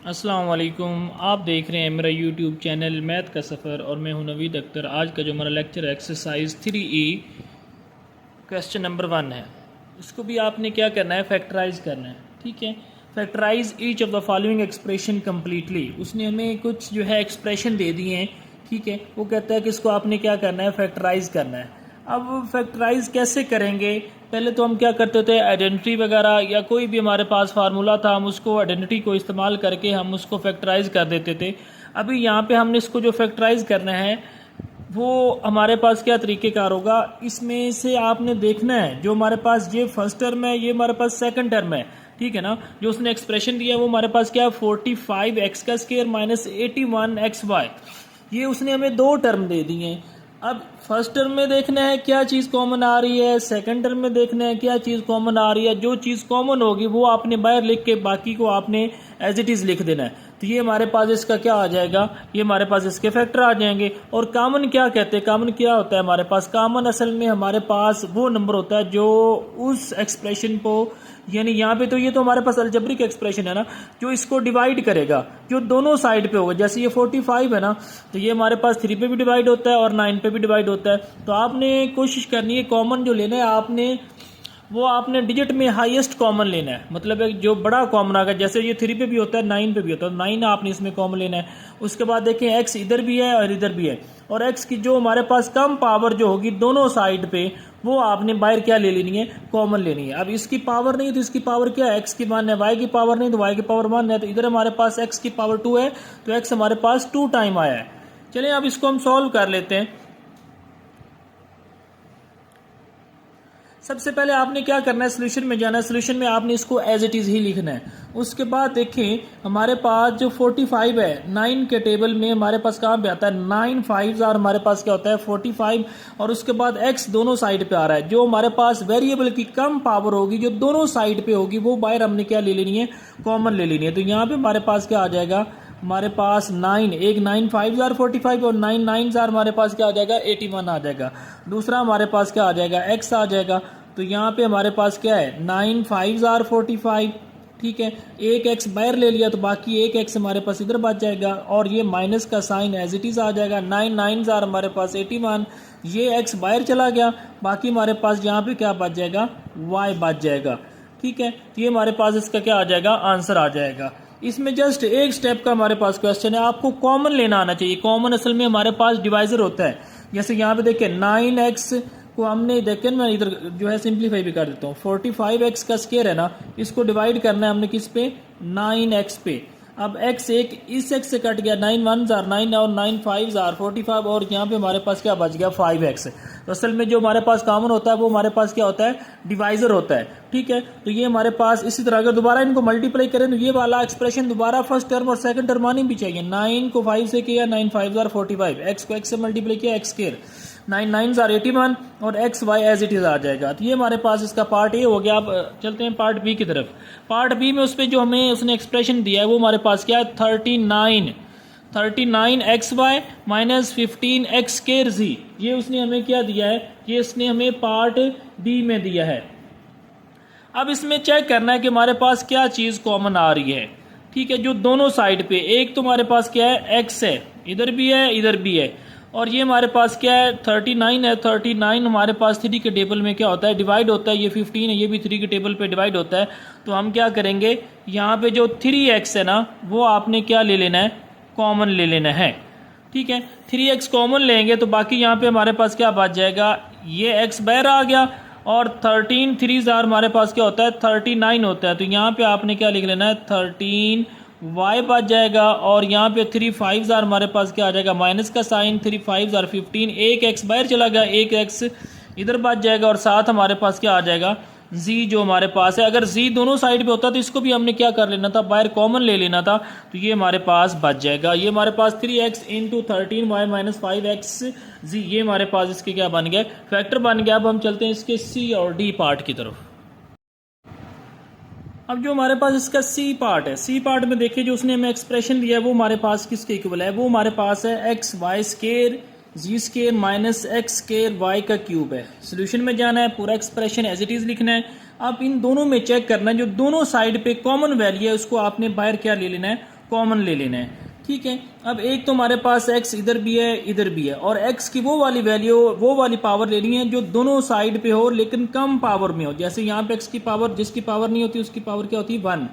अस्सलाम वालेकुम। आप देख रहे हैं मेरा यूट्यूब चैनल मैथ का सफ़र और मैं हूं नवीद अख्तर। आज का जो हमारा lecture exercise 3E question number 1 है। इसको भी आपने क्या करना है, फैक्टराइज करना है। ठीक है, factorise each of the following expression completely. उसने हमें कुछ जो है एक्सप्रेशन दे दिए हैं। ठीक है, वो कहता है कि इसको आपने क्या करना है, फैक्टराइज करना है। अब फैक्टराइज कैसे करेंगे? पहले तो हम क्या करते थे, आइडेंटिटी वगैरह या कोई भी हमारे पास फार्मूला था, हम उसको आइडेंटिटी को इस्तेमाल करके हम उसको फैक्टराइज कर देते थे। अभी यहाँ पे हमने इसको जो फैक्टराइज करना है वो हमारे पास क्या तरीक़ेकार होगा, इसमें से आपने देखना है जो हमारे पास ये फर्स्ट टर्म है, ये हमारे पास सेकंड टर्म है। ठीक है ना, जो उसने एक्सप्रेशन दिया है वो हमारे पास क्या है, 45x का स्क्वायर माइनस 81xy। ये उसने हमें दो टर्म दे दिए हैं। अब फर्स्ट टर्म में देखना है क्या चीज़ कॉमन आ रही है, सेकंड टर्म में देखना है क्या चीज़ कॉमन आ रही है। जो चीज़ कॉमन होगी वो आपने बाहर लिख के बाकी को आपने एज इट इज़ लिख देना है। तो ये हमारे पास इसका क्या आ जाएगा, ये हमारे पास इसके फैक्टर आ जाएंगे। और कॉमन क्या कहते हैं, कॉमन क्या होता है हमारे पास, कॉमन असल में हमारे पास वो नंबर होता है जो उस एक्सप्रेशन को, यानी यहाँ पे तो ये तो हमारे पास अलजेब्रिक एक्सप्रेशन है ना, जो इसको डिवाइड करेगा, जो दोनों साइड पे होगा। जैसे ये 45 है ना, तो ये हमारे पास 3 पे भी डिवाइड होता है और 9 पे भी डिवाइड होता है। तो आपने कोशिश करनी है कॉमन जो लेना है आपने डिजिट में हाईएस्ट कॉमन लेना है, मतलब एक जो बड़ा कॉमन आ गया। जैसे ये 3 पे भी होता है, 9 पे भी होता है, 9 आपने इसमें कॉमन लेना है। उसके बाद देखें x इधर भी है और इधर भी है, और x की जो हमारे पास कम पावर जो होगी दोनों साइड पे, वो आपने बाहर क्या ले लेनी है, कॉमन लेनी है। अब इसकी पावर नहीं तो इसकी पावर क्या है, x की मान है, y की पावर नहीं तो y की पावर 1 है। तो इधर हमारे पास x की पावर 2 है, तो x हमारे पास 2 टाइम आया है। चलिए अब इसको हम सॉल्व कर लेते हैं। सबसे पहले आपने क्या करना है, सोल्यूशन में जाना है। सोल्यूशन में आपने इसको एज इट इज़ ही लिखना है। उसके बाद देखें हमारे पास जो 45 है 9 के टेबल में हमारे पास कहाँ पे आता है, 9 5 और हमारे पास क्या होता है 45, और उसके बाद x दोनों साइड पे आ रहा है। जो हमारे पास वेरिएबल की कम पावर होगी जो दोनों साइड पे होगी वो बाहर हमने क्या ले लेनी है, कॉमन ले लेनी है। तो यहाँ पे हमारे पास क्या आ जाएगा, हमारे पास 9, एक 9 5 45 और 9 9 हमारे पास क्या आ जाएगा, 81 आ जाएगा। दूसरा हमारे पास क्या आ जाएगा, x आ जाएगा। तो यहाँ पे हमारे पास क्या है, 9 5 45। ठीक है, एक x बाहर ले लिया तो बाकी एक x हमारे पास इधर बच जाएगा, और ये माइनस का साइन एज इट इज आ जाएगा। 9 9 हमारे पास 81, ये x बाहर चला गया, बाकी हमारे पास यहाँ पे क्या बच जाएगा, y बच जाएगा। ठीक है, तो ये हमारे पास इसका क्या आ जाएगा, आंसर आ जाएगा। इसमें जस्ट एक स्टेप का हमारे पास क्वेश्चन है, आपको कॉमन लेना आना चाहिए। कॉमन असल में हमारे पास डिवाइजर होता है। जैसे यहाँ पे देखिए 9x को हमने देखें, मैं इधर जो है सिंप्लीफाई भी कर देता हूँ। 45x का स्क्वायर है ना, इसको डिवाइड करना है हमने किस पे, 9x पे। अब x एक इस x से कट गया, 9 1 9 और 9 5 45, और यहाँ पे हमारे पास क्या बच गया, 5x। तो असल में जो हमारे पास कॉमन होता है वो हमारे पास क्या होता है, डिवाइजर होता है। ठीक है, तो ये हमारे पास इसी तरह अगर दोबारा इनको मल्टीप्लाई करें तो ये वाला एक्सप्रेशन दोबारा फर्स्ट टर्म और सेकंड टर्म आनी भी चाहिए। 9 को 5 से किया, 9 5 45, x को x से मल्टीप्लाई किया, x स्क्वायर, 9 9 81 और x y as it is आ जाएगा। तो ये हमारे पास इसका पार्ट ए हो गया। अब चलते हैं पार्ट बी की तरफ। पार्ट बी में उस पर जो हमें उसने एक्सप्रेशन दिया है वो हमारे पास क्या है, 39 x y minus 15 x square g. ये उसने हमें क्या दिया है, ये इसने हमें पार्ट बी में दिया है। अब इसमें चेक करना है कि हमारे पास क्या चीज़ कॉमन आ रही है। ठीक है, जो दोनों साइड पे, एक तो हमारे पास क्या है, एक्स है, इधर भी है इधर भी है, और ये हमारे पास क्या है, 39 है। 39 हमारे पास 3 के टेबल में क्या होता है, डिवाइड होता है। ये 15 है, ये भी 3 के टेबल पे डिवाइड होता है। तो हम क्या करेंगे, यहाँ पे जो 3x है ना, वो आपने क्या ले लेना है, कॉमन ले लेना है। ठीक है, 3x कॉमन लेंगे तो बाकी यहाँ पे हमारे पास क्या बच जाएगा, ये x बाहर आ गया, और 13 3 हमारे पास क्या होता है, 39 होता है। तो यहाँ पे आपने क्या लिख लेना है, 13 y बच जाएगा, और यहाँ पे 3 5 हमारे पास क्या आ जाएगा, माइनस का साइन, 3 5 15, एक x बाहर चला गया, एक x इधर बच जाएगा, और साथ हमारे पास क्या आ जाएगा, z जो हमारे पास है। अगर z दोनों साइड पे होता तो इसको भी हमने क्या कर लेना था, बाहर कॉमन ले लेना था, तो ये हमारे पास बच जाएगा। ये हमारे पास 3x into 13y minus 5x z, ये हमारे पास इसके क्या बन गया, फैक्टर बन गया। अब हम चलते हैं इसके c और d पार्ट की तरफ। अब जो हमारे पास इसका सी पार्ट है, सी पार्ट में देखिए जो उसने हमें एक्सप्रेशन दिया है वो हमारे पास किसके इक्वल है, वो हमारे पास है x y square g square minus x square y का क्यूब है। सोल्यूशन में जाना है, पूरा एक्सप्रेशन एज इट इज लिखना है। अब इन दोनों में चेक करना है, जो दोनों साइड पे कॉमन वैल्यू है उसको आपने बाहर क्या ले लेना है, कॉमन ले लेना है। ठीक है, अब एक तो हमारे पास x इधर भी है इधर भी है, और x की वो वाली वैल्यू वो वाली पावर लेनी है जो दोनों साइड पे हो लेकिन कम पावर में हो। जैसे यहाँ पे x की पावर, जिसकी पावर नहीं होती उसकी पावर क्या होती है 1।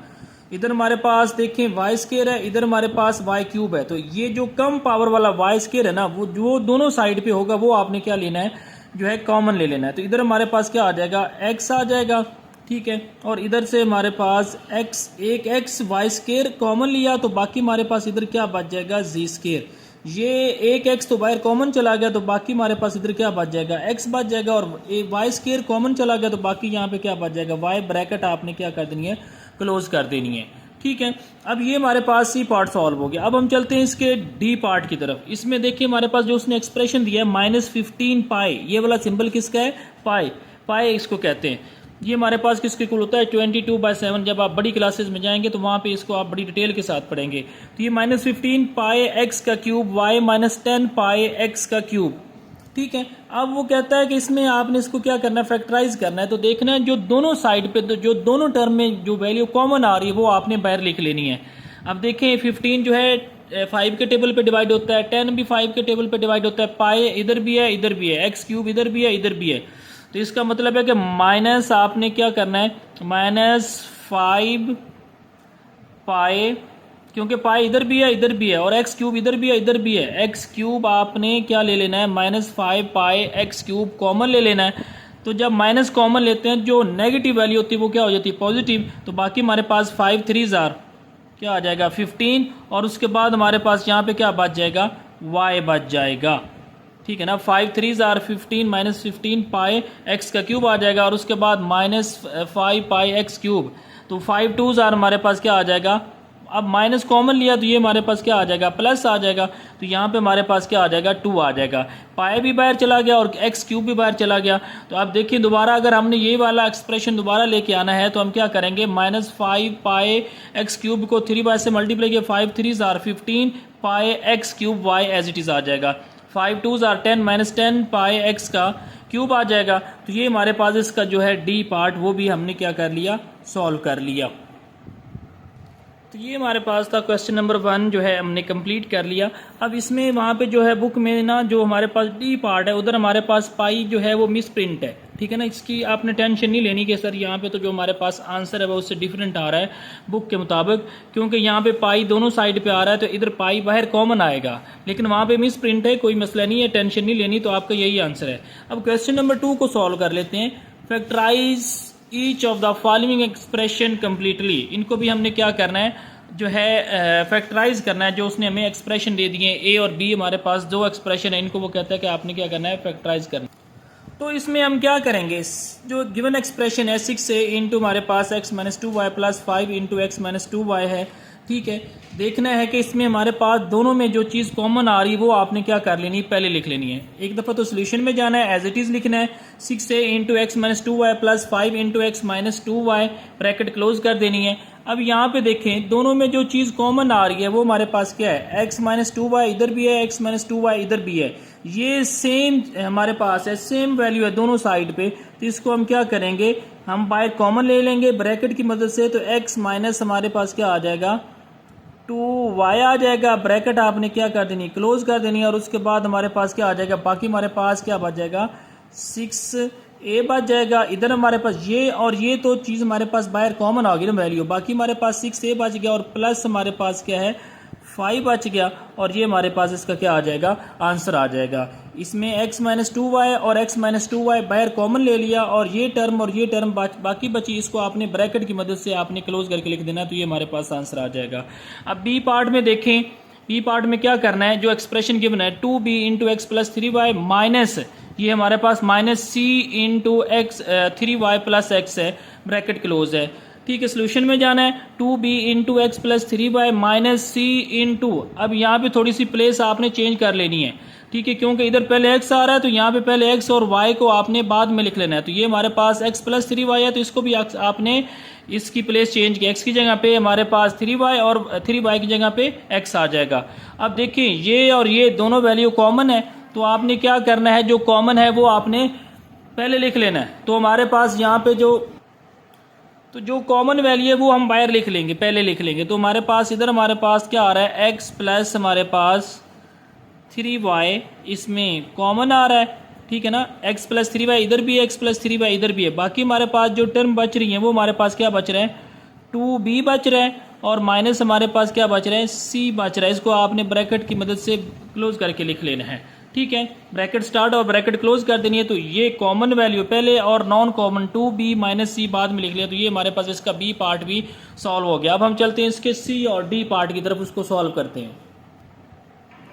इधर हमारे पास देखें वाई स्केयर है, इधर हमारे पास वाई क्यूब है, तो ये जो कम पावर वाला वाई स्केयर है ना, वो जो दोनों साइड पे होगा वो आपने क्या लेना है, जो है कॉमन ले लेना है। तो इधर हमारे पास क्या आ जाएगा, x आ जाएगा। ठीक है, और इधर से हमारे पास एक x वाई स्केयर कॉमन लिया तो बाकी हमारे पास इधर क्या बच जाएगा, z स्केयर। ये एक x तो बाहर कॉमन चला गया तो बाकी हमारे पास इधर क्या बच जाएगा, x बच जाएगा, और वाई स्केयर कॉमन चला गया तो बाकी यहाँ पे क्या बच जाएगा, y। ब्रैकेट आपने क्या कर देनी है, क्लोज कर देनी है। ठीक है, अब ये हमारे पास सी पार्ट सॉल्व हो गया। अब हम चलते हैं इसके डी पार्ट की तरफ। इसमें देखिए हमारे पास जो उसने एक्सप्रेशन दिया है -15 पाई, ये वाला सिंबल किसका है, पाई। पाई इसको कहते हैं। ये हमारे पास किसके इक्वल होता है, 22/7। जब आप बड़ी क्लासेस में जाएंगे तो वहाँ पे इसको आप बड़ी डिटेल के साथ पढ़ेंगे। तो ये -15 पाई x का क्यूब y -10 पाई x का क्यूब। ठीक है, अब वो कहता है कि इसमें आपने इसको क्या करना है, फैक्टराइज करना है। तो देखना है जो दोनों साइड पे, तो जो दोनों टर्म में जो वैल्यू कॉमन आ रही है वो आपने बाहर लिख लेनी है। अब देखें 15 जो है 5 के टेबल पे डिवाइड होता है, 10 भी 5 के टेबल पे डिवाइड होता है, पाई इधर भी है इधर भी है, x क्यूब इधर भी है इधर भी है। तो इसका मतलब है कि माइनस आपने क्या करना है, -5 पाई, क्योंकि पाई इधर भी है इधर भी है, और x क्यूब इधर भी है इधर भी है, x क्यूब आपने क्या ले लेना है, -5 पाई x क्यूब कॉमन ले लेना है। तो जब माइनस कॉमन लेते हैं जो नेगेटिव वैल्यू होती है वो क्या हो जाती है, पॉजिटिव। तो बाकी हमारे पास 5 3 क्या आ जाएगा, 15, और उसके बाद हमारे पास यहाँ पे क्या बच जाएगा, y बच जाएगा। ठीक है ना, 5 3 15 -15 पाई x का क्यूब आ जाएगा, और उसके बाद -5 पाई x क्यूब। तो 5 2 हमारे पास क्या आ जाएगा, अब माइनस कॉमन लिया तो ये हमारे पास क्या आ जाएगा, प्लस आ जाएगा। तो यहाँ पे हमारे पास क्या आ जाएगा, 2 आ जाएगा। पाई भी बाहर चला गया और x क्यूब भी बाहर चला गया। तो आप देखिए दोबारा अगर हमने ये वाला एक्सप्रेशन दोबारा लेके आना है तो हम क्या करेंगे, -5 पाई x क्यूब को 3 से मल्टीप्लाई किया, 5 3 15 pi x cube y as it is आ जाएगा। 5 2 10 -10 पाई x का क्यूब आ जाएगा। तो ये हमारे पास इसका जो है डी पार्ट वो भी हमने क्या कर लिया, सॉल्व कर लिया। तो ये हमारे पास था क्वेश्चन नंबर 1 जो है हमने कंप्लीट कर लिया। अब इसमें वहाँ पे जो है बुक में ना जो हमारे पास डी पार्ट है उधर हमारे पास पाई जो है वो मिस प्रिंट है। ठीक है ना, इसकी आपने टेंशन नहीं लेनी कि सर यहाँ पे तो जो हमारे पास आंसर है वो उससे डिफरेंट आ रहा है बुक के मुताबिक, क्योंकि यहाँ पे पाई दोनों साइड पे आ रहा है तो इधर पाई बाहर कॉमन आएगा, लेकिन वहाँ पे मिस प्रिंट है, कोई मसला नहीं है, टेंशन नहीं लेनी। तो आपका यही आंसर है। अब क्वेश्चन नंबर 2 को सॉल्व कर लेते हैं। Factorise each of the following expression completely. इनको भी हमने क्या करना है, जो है फैक्टराइज करना है। जो उसने हमें एक्सप्रेशन दे दिए ए और बी, हमारे पास 2 एक्सप्रेशन है, इनको वो कहता है कि आपने क्या करना है, फैक्टराइज करना। तो इसमें हम क्या करेंगे, जो गिवन एक्सप्रेशन है 6 से इंटू हमारे पास x - 2y plus 5 into x - 2y है। ठीक है, देखना है कि इसमें हमारे पास दोनों में जो चीज़ कॉमन आ रही है वो आपने क्या कर लेनी है, पहले लिख लेनी है। एक दफ़ा तो सोल्यूशन में जाना है, एज इट इज़ लिखना है। 6 से into x - 2y plus 5 into x - 2y, bracket close कर देनी है। अब यहाँ पे देखें दोनों में जो चीज़ कॉमन आ रही है वो हमारे पास क्या है, x - 2y इधर भी है, x - 2y इधर भी है, ये सेम हमारे पास है, सेम वैल्यू है दोनों साइड पे। तो इसको हम क्या करेंगे, हम बाहर कॉमन ले लेंगे ब्रैकेट की मदद से। तो x माइनस हमारे पास क्या आ जाएगा, 2y आ जाएगा। ब्रैकेट आपने क्या कर देनी, क्लोज कर देनी है, और उसके बाद हमारे पास क्या आ जाएगा, बाकी हमारे पास क्या बच जाएगा, 6a बच जाएगा। इधर हमारे पास ये और ये तो चीज़ हमारे पास बाहर कॉमन आ गई ना वैल्यू, बाकी हमारे पास 6a बच गया, और प्लस हमारे पास क्या है 5 बच गया, और ये हमारे पास इसका क्या आ जाएगा, आंसर आ जाएगा। इसमें x - 2y और x - 2y बाहर कॉमन ले लिया, और ये टर्म बाकी बची, इसको आपने ब्रैकेट की मदद से आपने क्लोज करके लिख देना, तो ये हमारे पास आंसर आ जाएगा। अब बी पार्ट में देखें, बी पार्ट में क्या करना है, जो एक्सप्रेशन गिवन है 2b into x plus 3y minus ये हमारे पास -c into x 3y plus x है, ब्रैकेट क्लोज है। ठीक है, सोल्यूशन में जाना है, 2b into x plus 3y minus c into, अब यहाँ पे थोड़ी सी प्लेस आपने चेंज कर लेनी है। ठीक है, क्योंकि इधर पहले x आ रहा है तो यहाँ पे पहले x और y को आपने बाद में लिख लेना है। तो ये हमारे पास x प्लस 3y है, तो इसको भी आपने इसकी प्लेस चेंज की, x की जगह पे हमारे पास 3y और 3y की जगह पे x आ जाएगा। अब देखिए ये और ये दोनों वैल्यू कॉमन है, तो आपने क्या करना है, जो कॉमन है वो आपने पहले लिख लेना है। तो हमारे पास यहाँ पे जो तो जो कॉमन वैल्यू है वो हम बाहर लिख लेंगे, पहले लिख लेंगे। तो हमारे पास इधर हमारे पास क्या आ रहा है, x प्लस हमारे पास 3y इसमें कॉमन आ रहा है, ठीक है ना। x प्लस 3y इधर भी है, x प्लस 3y इधर भी है। बाकी हमारे पास जो टर्म बच रही हैं वो हमारे पास क्या बच रहा है, 2b बच रहा है, और माइनस हमारे पास क्या बच रहा है, c बच रहा है। इसको आपने ब्रैकेट की मदद से क्लोज करके लिख लेना है, ठीक है। ब्रैकेट स्टार्ट और ब्रैकेट क्लोज कर देनी है। तो ये कॉमन वैल्यू पहले और non common 2b minus c बाद में लिख लिया। तो ये हमारे पास इसका b पार्ट भी सॉल्व हो गया। अब हम चलते हैं इसके c और d पार्ट की तरफ, उसको सॉल्व करते हैं।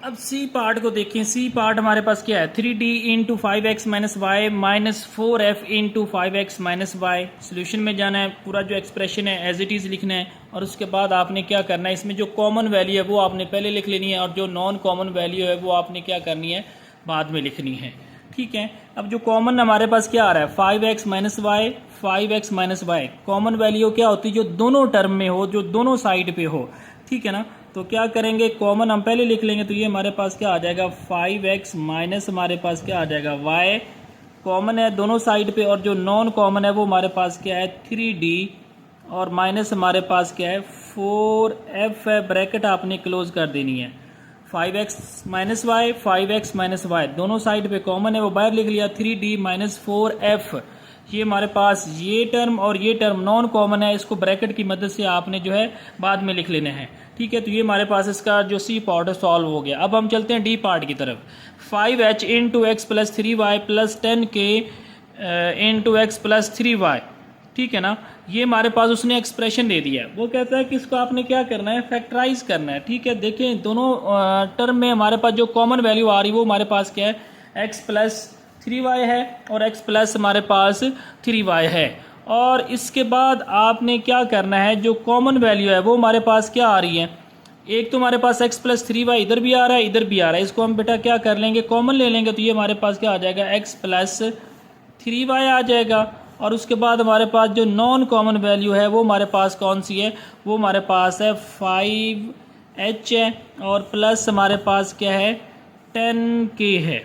अब c पार्ट को देखें। c पार्ट हमारे पास क्या है, 3d into 5x minus Y minus 4f into 5x minus Y. Solution में जाना है, पूरा जो एक्सप्रेशन है एज इट इज़ लिखना है, और उसके बाद आपने क्या करना है, इसमें जो कॉमन वैल्यू है वो आपने पहले लिख लेनी है, और जो नॉन कॉमन वैल्यू है वो आपने क्या करनी है, बाद में लिखनी है, ठीक है। अब जो कॉमन हमारे पास क्या आ रहा है, 5x minus Y, 5x minus Y. Common value क्या होती है, जो दोनों टर्म में हो, जो दोनों साइड पे हो, ठीक है ना। तो क्या करेंगे, कॉमन हम पहले लिख लेंगे। तो ये हमारे पास क्या आ जाएगा, 5x माइनस हमारे पास क्या आ जाएगा, y कॉमन है दोनों साइड पे, और जो नॉन कॉमन है वो हमारे पास क्या है, 3d, और माइनस हमारे पास क्या है, 4f है। ब्रैकेट आपने क्लोज कर देनी है। 5x minus Y, 5x minus Y दोनों साइड पे कॉमन है, वो बाहर लिख लिया। 3d माइनस 4f, ये हमारे पास ये टर्म और ये टर्म नॉन कॉमन है, इसको ब्रैकेट की मदद से आपने जो है बाद में लिख लेना है, ठीक है। तो ये हमारे पास इसका जो सी पार्ट है सॉल्व हो गया। अब हम चलते हैं डी पार्ट की तरफ। 5h into x plus 3y plus 10k into x plus 3y, ठीक है ना। ये हमारे पास उसने एक्सप्रेशन दे दिया है। वो कहता है कि इसको आपने क्या करना है, फैक्टराइज करना है, ठीक है। देखें दोनों टर्म में हमारे पास जो कॉमन वैल्यू आ रही है वो हमारे पास क्या है, x प्लस 3y है, और x प्लस हमारे पास 3y है। और इसके बाद आपने क्या करना है, जो कॉमन वैल्यू है वो हमारे पास क्या आ रही है, एक तो हमारे पास x प्लस 3y इधर भी आ रहा है, इधर भी आ रहा है। इसको हम बेटा क्या कर लेंगे, कॉमन ले लेंगे। तो ये हमारे पास क्या आ जाएगा, x प्लस 3y आ जाएगा। और उसके बाद हमारे पास जो नॉन कॉमन वैल्यू है वो हमारे पास कौन सी है, वो हमारे पास है 5h है, और प्लस हमारे पास क्या है, 10k है,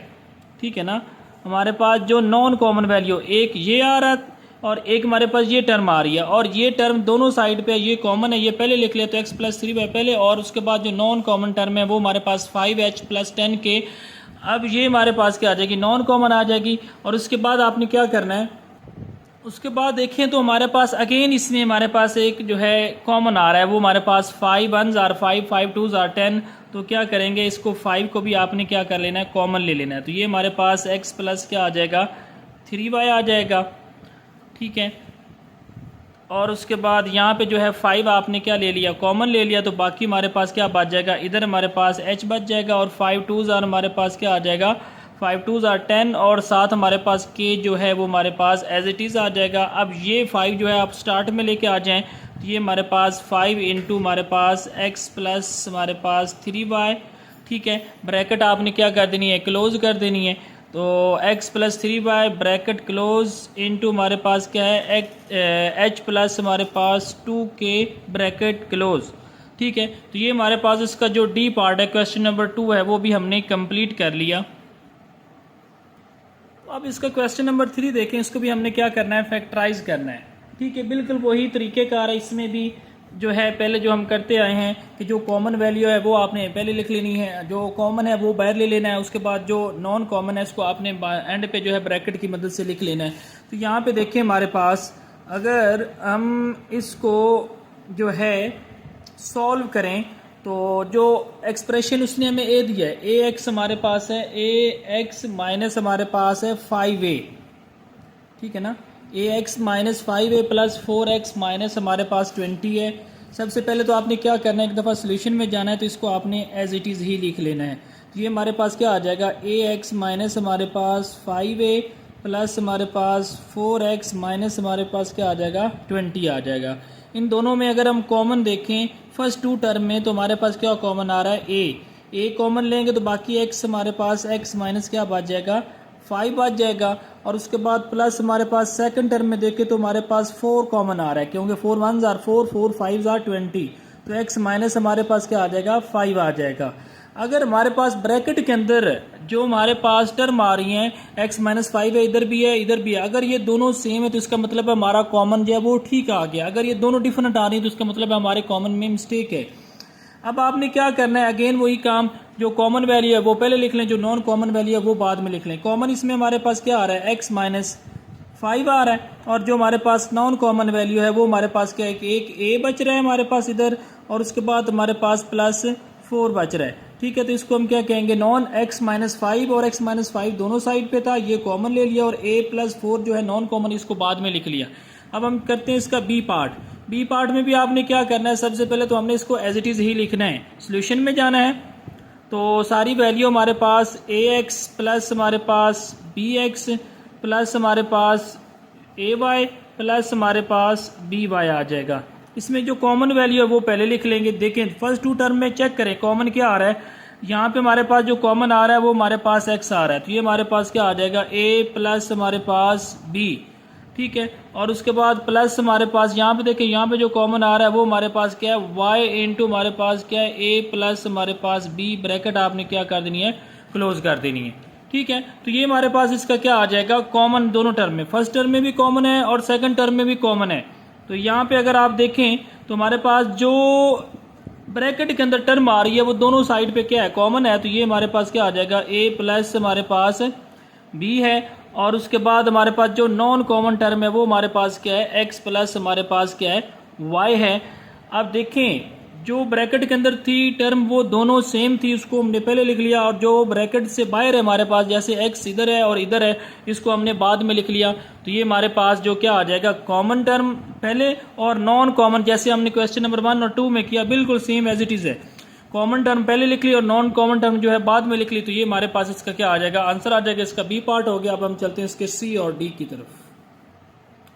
ठीक है ना। हमारे पास जो नॉन कॉमन वैल्यू एक ये आ रहा है, और एक हमारे पास ये टर्म आ रही है, और ये टर्म दोनों साइड पे ये कॉमन है, ये पहले लिख ले। तो x प्लस 3y पहले, और उसके बाद जो नॉन कॉमन टर्म है वो हमारे पास 5h प्लस 10k। अब ये हमारे पास क्या आ जाएगी, नॉन कॉमन आ जाएगी। और उसके बाद आपने क्या करना है, उसके बाद देखें तो हमारे पास अगेन इसमें हमारे पास एक जो है कॉमन आ रहा है, वो हमारे पास 5 1s आर 5, 5 2s आर 10। तो क्या करेंगे, इसको 5 को भी आपने क्या कर लेना है, कॉमन ले लेना है। तो ये हमारे पास x प्लस क्या आ जाएगा, 3y आ जाएगा, ठीक है। और उसके बाद यहाँ पे जो है 5 आपने क्या ले लिया, कॉमन ले लिया। तो बाकी हमारे पास क्या बच जाएगा, इधर हमारे पास h बच जाएगा, और 5 2s आर हमारे पास क्या आ जाएगा, 5 2s आर 10, और साथ हमारे पास k जो है वो हमारे पास एज इट इज़ आ जाएगा। अब ये 5 जो है आप स्टार्ट में लेके आ जाएं। तो ये हमारे पास 5 इंटू हमारे पास x प्लस हमारे पास 3y, ठीक है। ब्रैकेट आपने क्या कर देनी है, क्लोज कर देनी है। तो x plus 3y bracket close into हमारे पास क्या है, h प्लस हमारे पास 2k ब्रैकेट क्लोज, ठीक है। तो ये हमारे पास इसका जो डी पार्ट है, क्वेश्चन नंबर 2 है, वो भी हमने कंप्लीट कर लिया। अब इसका क्वेश्चन नंबर 3 देखें। इसको भी हमने क्या करना है, फैक्टराइज करना है, ठीक है। बिल्कुल वही तरीक़ेकार है। इसमें भी जो है पहले जो हम करते आए हैं कि जो कॉमन वैल्यू है वो आपने पहले लिख लेनी है, जो कॉमन है वो बाहर ले लेना है। उसके बाद जो नॉन कॉमन है उसको आपने एंड पे जो है ब्रैकेट की मदद से लिख लेना है। तो यहाँ पे देखें हमारे पास, अगर हम इसको जो है सॉल्व करें तो जो एक्सप्रेशन उसने हमें ए दिया है, ए एक्स हमारे पास है, ए एक्स माइनस हमारे पास है 5a, ठीक है ना। A x minus 5a plus 4x minus हमारे पास 20 है। सबसे पहले तो आपने क्या करना है, एक दफ़ा सोल्यूशन में जाना है, तो इसको आपने एज इट इज़ ही लिख लेना है। तो ये हमारे पास क्या आ जाएगा, ए एक्स माइनस हमारे पास 5a प्लस हमारे पास 4x माइनस हमारे पास क्या आ जाएगा, 20 आ जाएगा। इन दोनों में अगर हम कॉमन देखें फर्स्ट 2 टर्म में, तो हमारे पास क्या कॉमन आ रहा है, ए कॉमन लेंगे तो बाकी x हमारे पास x माइनस क्या बच जाएगा, 5 बच जाएगा। और उसके बाद प्लस हमारे पास सेकंड टर्म में देखें तो हमारे पास 4 कॉमन आ रहा है, क्योंकि 4 1s आर 4, 4 5s आर 20। तो x माइनस हमारे पास क्या आ जाएगा, 5 आ जाएगा। अगर हमारे पास ब्रैकेट के अंदर जो हमारे पास टर्म आ रही हैं x माइनस 5 है, इधर भी है इधर भी है, अगर ये दोनों सेम है तो इसका मतलब है हमारा कॉमन जो है वो ठीक आ गया। अगर ये दोनों डिफरेंट आ रही है तो इसका मतलब है हमारे कॉमन में मिस्टेक है। अब आपने क्या करना है, अगेन वही काम, जो कॉमन वैल्यू है वो पहले लिख लें, जो नॉन कॉमन वैल्यू है वो बाद में लिख लें। कॉमन इसमें हमारे पास क्या आ रहा है, x माइनस 5 आ रहा है, और जो हमारे पास नॉन कॉमन वैल्यू है वो हमारे पास क्या है, एक a बच रहा है हमारे पास इधर, और उसके बाद हमारे पास प्लस 4 बच रहा है। ठीक है, तो इसको हम क्या कहेंगे, नॉन x माइनस 5 और x माइनस 5 दोनों साइड पे था, ये कॉमन ले लिया, और a प्लस 4 जो है नॉन कॉमन, इसको बाद में लिख लिया। अब हम करते हैं इसका बी पार्ट। बी पार्ट में भी आपने क्या करना है, सबसे पहले तो हमने इसको एज इट इज़ ही लिखना है, सोल्यूशन में जाना है। तो सारी वैल्यू हमारे पास ax प्लस हमारे पास bx प्लस हमारे पास ay प्लस हमारे पास by आ जाएगा। इसमें जो कॉमन वैल्यू है वो पहले लिख लेंगे। देखें फर्स्ट टू टर्म में चेक करें कॉमन क्या आ रहा है, यहाँ पे हमारे पास जो कॉमन आ रहा है वो हमारे पास x आ रहा है, तो ये हमारे पास क्या आ जाएगा, a प्लस हमारे पास b। ठीक है, और उसके बाद प्लस हमारे पास यहाँ पे देखें, यहाँ पे जो कॉमन आ रहा है वो हमारे पास क्या है, y इंटू हमारे पास क्या है, a प्लस हमारे पास b, ब्रैकेट आपने क्या कर देनी है, क्लोज कर देनी है। ठीक है, तो ये हमारे पास इसका क्या आ जाएगा, कॉमन दोनों टर्म में, फर्स्ट टर्म में भी कॉमन है और सेकंड टर्म में भी कॉमन है। तो यहाँ पे अगर आप देखें तो हमारे पास जो ब्रैकेट के अंदर टर्म आ रही है वो दोनों साइड पे क्या है, कॉमन है, तो ये हमारे पास क्या आ जाएगा, a प्लस हमारे पास b है, और उसके बाद हमारे पास जो नॉन कॉमन टर्म है वो हमारे पास क्या है, x प्लस हमारे पास क्या है, y है। अब देखें जो ब्रैकेट के अंदर थी टर्म वो दोनों सेम थी, उसको हमने पहले लिख लिया, और जो ब्रैकेट से बाहर है हमारे पास, जैसे x इधर है और इधर है, इसको हमने बाद में लिख लिया। तो ये हमारे पास जो क्या आ जाएगा, कॉमन टर्म पहले और नॉन कॉमन, जैसे हमने क्वेश्चन नंबर 1 और 2 में किया, बिल्कुल सेम एज इट इज़ है। कॉमन टर्म पहले लिख ली और नॉन कॉमन टर्म जो है बाद में लिख ली। तो ये हमारे पास इसका क्या आ जाएगा, आंसर आ जाएगा, इसका बी पार्ट हो गया। अब हम चलते हैं इसके सी और डी की तरफ।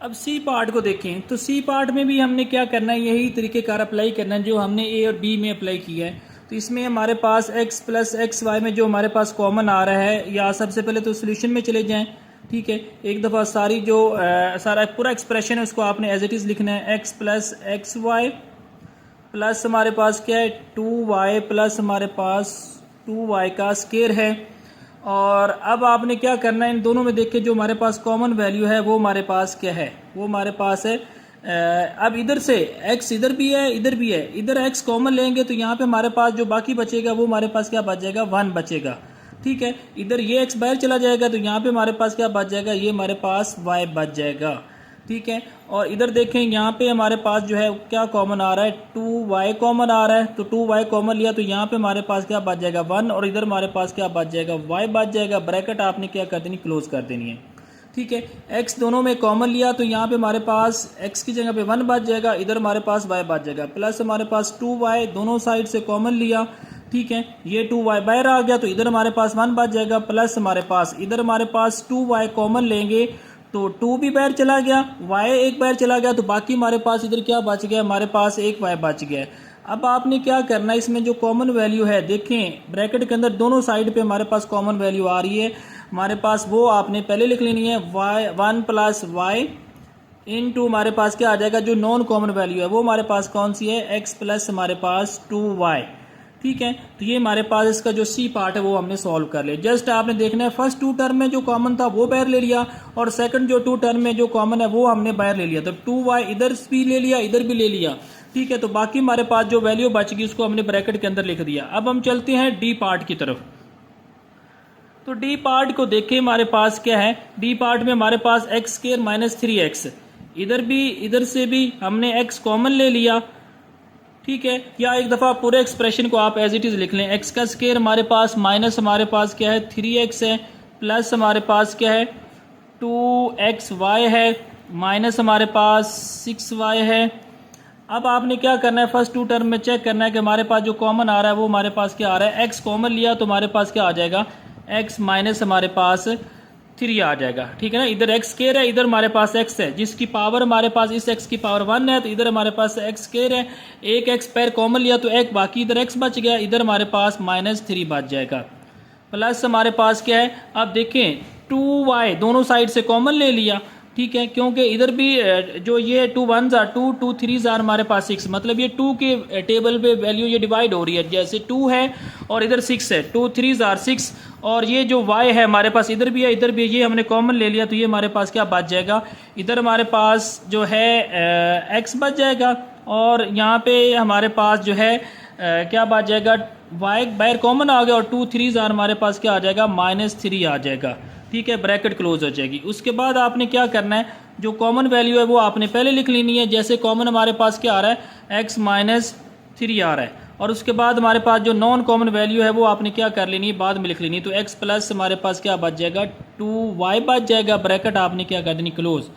अब सी पार्ट को देखें तो सी पार्ट में भी हमने क्या करना है, यही तरीक़ेकार अप्लाई करना है जो हमने ए और बी में अप्लाई किया है। तो इसमें हमारे पास x प्लस एक्स वाई में जो हमारे पास कॉमन आ रहा है, या सबसे पहले तो सोल्यूशन में चले जाएं। ठीक है, एक दफ़ा सारी जो सारा पूरा एक्सप्रेशन है उसको आपने एज इट इज़ लिखना है, x plus X Y plus हमारे पास क्या है, 2y प्लस हमारे पास 2y का स्क्वायर है। और अब आपने क्या करना है, इन दोनों में देख के जो हमारे पास कॉमन वैल्यू है वो हमारे पास क्या है, वो हमारे पास है। अब इधर से x इधर भी है इधर भी है, इधर x कॉमन लेंगे तो यहाँ पे हमारे पास जो बाकी बचेगा वो हमारे पास क्या बच जाएगा, 1 बचेगा। ठीक है, इधर ये x बाहर चला जाएगा तो यहाँ पे हमारे पास क्या बच जाएगा, ये हमारे पास y बच जाएगा। ठीक है, और इधर देखें यहाँ पे हमारे पास जो है क्या कॉमन आ रहा है, 2y कॉमन आ रहा है, तो 2y कॉमन लिया तो यहाँ पे हमारे पास क्या बच जाएगा, 1, और इधर हमारे पास क्या बच जाएगा, y बच जाएगा। ब्रैकेट आपने क्या कर देनी, क्लोज कर देनी है। ठीक है, x दोनों में कॉमन लिया तो यहाँ पे हमारे पास x की जगह पे 1 बच जाएगा, इधर हमारे पास y बच जाएगा, प्लस हमारे पास 2y दोनों साइड से कॉमन लिया। ठीक है, ये 2y बाहर आ गया तो इधर हमारे पास 1 बच जाएगा, प्लस हमारे पास इधर हमारे पास 2y कॉमन लेंगे तो 2 भी बाहर चला गया, y एक बाहर चला गया, तो बाकी हमारे पास इधर क्या बच गया, हमारे पास एक y बच गया। अब आपने क्या करना है, इसमें जो कॉमन वैल्यू है देखें ब्रैकेट के अंदर दोनों साइड पे हमारे पास कॉमन वैल्यू आ रही है हमारे पास, वो आपने पहले लिख लेनी है, y 1 प्लस वाई इंटू हमारे पास क्या आ जाएगा, जो नॉन कॉमन वैल्यू है वो हमारे पास कौन सी है, x प्लस हमारे पास 2y। ठीक है, तो ये हमारे पास इसका जो सी पार्ट है वो हमने सॉल्व कर लिया। जस्ट आपने देखना है फर्स्ट 2 टर्म में जो कॉमन था वो बाहर ले लिया, और सेकंड जो 2 टर्म में जो कॉमन है वो हमने बाहर ले लिया, तो 2y इधर भी ले लिया इधर भी ले लिया। ठीक है, तो बाकी हमारे पास जो वैल्यू बच गई उसको हमने ब्रैकेट के अंदर लिख दिया। अब हम चलते हैं डी पार्ट की तरफ। तो डी पार्ट को देखें हमारे पास क्या है, डी पार्ट में हमारे पास एक्स स्क्वायर माइनस 3x, इधर भी इधर से भी हमने x कॉमन ले लिया। ठीक है, या एक दफ़ा पूरे एक्सप्रेशन को आप एज इट इज़ लिख लें, x का स्क्वायर हमारे पास माइनस हमारे पास क्या है 3x है, प्लस हमारे पास क्या है 2xy है, माइनस हमारे पास 6y है। अब आपने क्या करना है, फर्स्ट 2 टर्म में चेक करना है कि हमारे पास जो कॉमन आ रहा है वो हमारे पास क्या आ रहा है, x कॉमन लिया तो हमारे पास क्या आ जाएगा, x माइनस हमारे पास 3 आ जाएगा। ठीक है ना, इधर x स्क्वायर है इधर हमारे पास x है, जिसकी पावर हमारे पास इस x की पावर 1 है, तो इधर हमारे पास x स्क्वायर है, एक x पैर कॉमन लिया तो एक बाकी इधर x बच गया, इधर हमारे पास -3 बच जाएगा। प्लस हमारे पास क्या है, अब देखें 2y दोनों साइड से कॉमन ले लिया। ठीक है, क्योंकि इधर भी जो ये 2 1s are 2, 2 3s are हमारे पास 6, मतलब ये 2 के टेबल पे वैल्यू ये डिवाइड हो रही है, जैसे 2 है और इधर 6 है, 2 3s are 6, और ये जो y है हमारे पास इधर भी है इधर भी है, ये हमने कॉमन ले लिया तो ये हमारे पास क्या बच जाएगा, इधर हमारे पास जो है x बच जाएगा, और यहाँ पे हमारे पास जो है क्या बच जाएगा, y बाहर कॉमन आ गया और 2 3s are हमारे पास क्या आ जाएगा, -3 आ जाएगा। ठीक है, ब्रैकेट क्लोज हो जाएगी। उसके बाद आपने क्या करना है, जो कॉमन वैल्यू है वो आपने पहले लिख लेनी है, जैसे कॉमन हमारे पास क्या आ रहा है, x -3 आ रहा है, और उसके बाद हमारे पास जो नॉन कॉमन वैल्यू है वो आपने क्या कर लेनी है, बाद में लिख लेनी है। तो x प्लस हमारे पास क्या बच जाएगा, 2y बच जाएगा, ब्रैकेट आपने क्या कर देनी, क्लोज।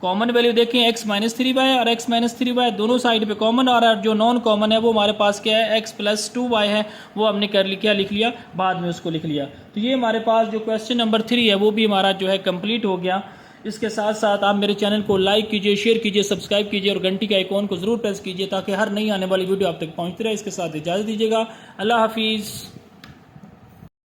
कॉमन वैल्यू देखें x -3y और x -3y दोनों साइड पे कॉमन आ रहा है, जो नॉन कॉमन है वो हमारे पास क्या है, x + 2y है, वो हमने कर लिया, क्या लिख लिया, बाद में उसको लिख लिया। तो ये हमारे पास जो क्वेश्चन नंबर 3 है वो भी हमारा जो है कंप्लीट हो गया। इसके साथ साथ आप मेरे चैनल को लाइक कीजिए, शेयर कीजिए, सब्सक्राइब कीजिए और घंटी के आइकॉन को ज़रूर प्रेस कीजिए ताकि हर नई आने वाली वीडियो आप तक पहुँचती रहे। इसके साथ इजाज़त दीजिएगा, अल्लाह हाफिज़।